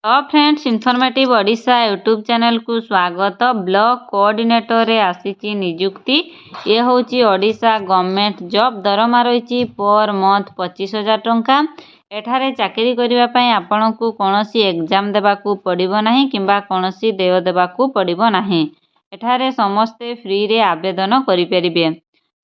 Friends informative Odisha YouTube channel को स्वागत। Block coordinator रे आसीची नियुक्ति। ये होची ओडिशा गवर्नमेंट जॉब। दरमा रही पर मंथ 25,000 टंका। एठारे चाकरी करिवा पई आपनकु कोनोसी एग्जाम देबाकू पड़िबो नाही किंबा कोनोसी देय देबाकू पड़िबो नाही। एठारे समस्ते फ्री रे आवेदन करि परिबे।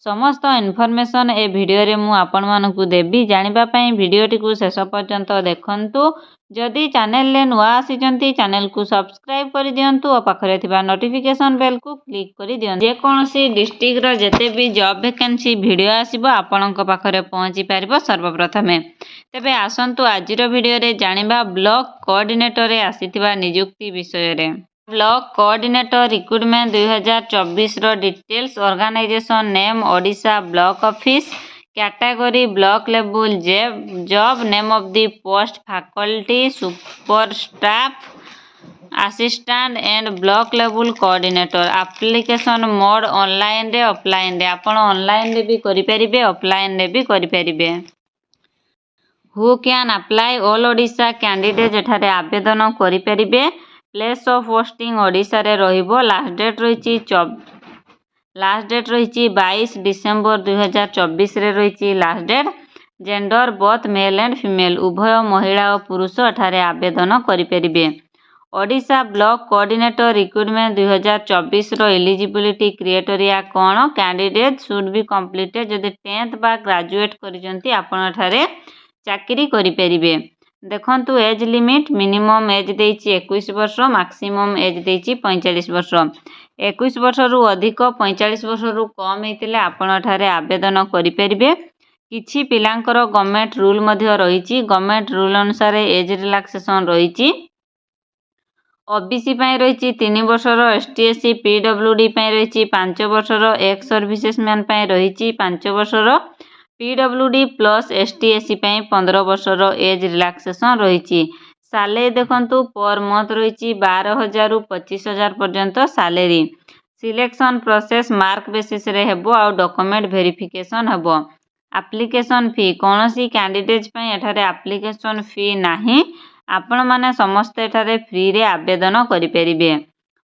समस्त इनफॉरमेशन ए वीडियो रे मु आपण मानकु देबी। जानिबा पई वीडियोटी को शेष पर्यंत देखंतु। जदि चैनल ले नुआ आसीचंती चैनल को सब्सक्राइब कर दियंतु और पाखरे थिबा नोटिफिकेशन बेल को क्लिक कर दियंतु। जे कोनोसी डिस्ट्रिक्ट रो जते भी जॉब वैकेंसी वीडियो आसीबो आपनक पाखरे पहुंची पारिबो सर्वप्रथमे। तेबे आसंतु आजिरो वीडियो रे जानिबा ब्लॉक कोऑर्डिनेटर रे आसीथिबा नियुक्ति विषय रे। ब्लॉक कोऑर्डिनेटर रिक्रूटमेंट 2024 रो details. Organisation name Odisha block office. Category block level job. Name of the post faculty super staff assistant and block level coordinator. Application mode online रे ऑफलाइन रे आपण online रे भी करि परिबे ऑफलाइन रे भी करि परिबे। Who can apply all Odisha candidate एठारे आवेदन करि परिबे। प्लेस ऑफ पोस्टिंग ओडिशा रे रहिबो। लास्ट डेट रही 22 डिसेंबर 2024 रे रही last date. Gender both male and female उभय महिला और पुरुष एठारे आवेदन करि परिबे। ओडिशा ब्लॉक कोऑर्डिनेटर रिक्रूटमेंट 2024 रो एलिजिबिलिटी क्राइटेरिया कोन। कैंडिडेट शुड बी कंप्लीटेड जदि 10th बा ग्रेजुएट करिजंती आपण एठारे चाकरी करि परिबे। देखंतु एज लिमिट मिनिमम एज देइछि 21 वर्ष मैक्सिमम एज देइछि 45 वर्ष। 21 वर्ष रु अधिक 45 वर्ष रु कम हेतिले आपण एठारे आवेदन करि परिबे। किछि पिलांकर गवर्नमेंट रूल मध्ये रहिछि। गवर्नमेंट रूल अनुसार एज रिलैक्सेशन रहिछि। ओबीसी पई रहिछि 3 वर्षर। एसटी एससी पीडब्ल्यूडी पई रहिछि 5 वर्षर। एक्स सर्विसेसमैन पई रहिछि 5 वर्षर। पीडब्ल्यूडी प्लस एसटी एससी पई 15 वर्षर एज रिलैक्सेशन रहिछि। सैलरी देखंतु पर मंथ रहिछि 12,000 रु 25,000 पर्यंत salary. Selection process mark basis रे हेबो आ डॉक्यूमेंट वेरिफिकेशन हेबो। एप्लिकेशन फी कोनोसी कैंडिडेट पई एठारे एप्लिकेशन फी नाही। आपण माने समस्त एठारे फ्री रे आवेदन करि परिबे।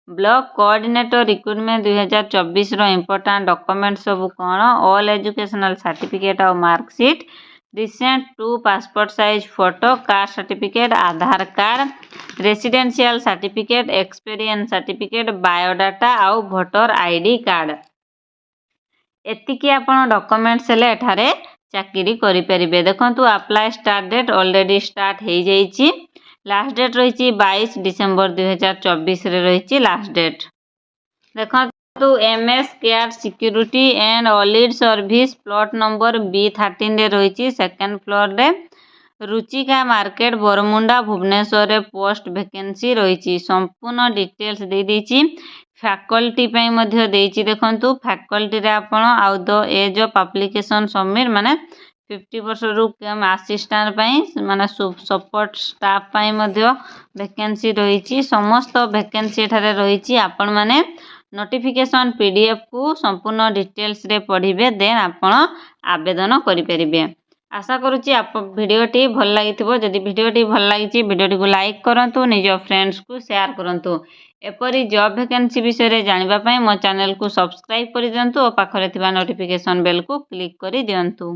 ब्लॉक कोऑर्डिनेटर रिक्रूटमेंट 2024 रो इंपोर्टेंट डॉक्यूमेंट सब कोन। ऑल एजुकेशनल सर्टिफिकेट और marksheet. Recent 2 passport size photo. Caste certificate Aadhaar card. Residential certificate experience certificate biodata और वोटर आईडी कार्ड। एतिकी आपण डॉक्यूमेंट्स हेले एठारे चाकरी करि परिबे। देखंतु apply start date already start हे जाईछि। लास्ट डेट रही 22 डिसेंबर 2024 रे रही लास्ट डेट। देखंतु MS care security and audit service plot number B13 रे रही सेकंड फ्लोर रे। रुचिका मार्केट बरमुंडा भुवनेश्वर रे पोस्ट वैकेंसी रही। संपूर्ण डिटेल्स दे देछि। फैकल्टी पई मध्य देछि। देखंतु फैकल्टी रे आपण आउ the age of application submit माने 50 वर्ष रु कम असिस्टेंट पई माने सपोर्ट स्टाफ पई मध्य वैकेंसी रही। समस्त वैकेंसी एठारे रही। आपण माने नोटिफिकेशन पीडीएफ को संपूर्ण डिटेल्स रे पढ़िबे देन आपण आवेदन करि परिबे। आशा करूची आप वीडियोटी भल लागिथिबो। जदि वीडियोटी भल लागिछि वीडियोटी को लाइक करंतु निज फ्रेंड्स को शेयर करंतु। एपरी जॉब वैकेंसी विषय रे जानिबा पई मो चैनल को सब्सक्राइब करि दियंतु और पाखरे थिबा नोटिफिकेशन बेल को क्लिक करि दियंतु।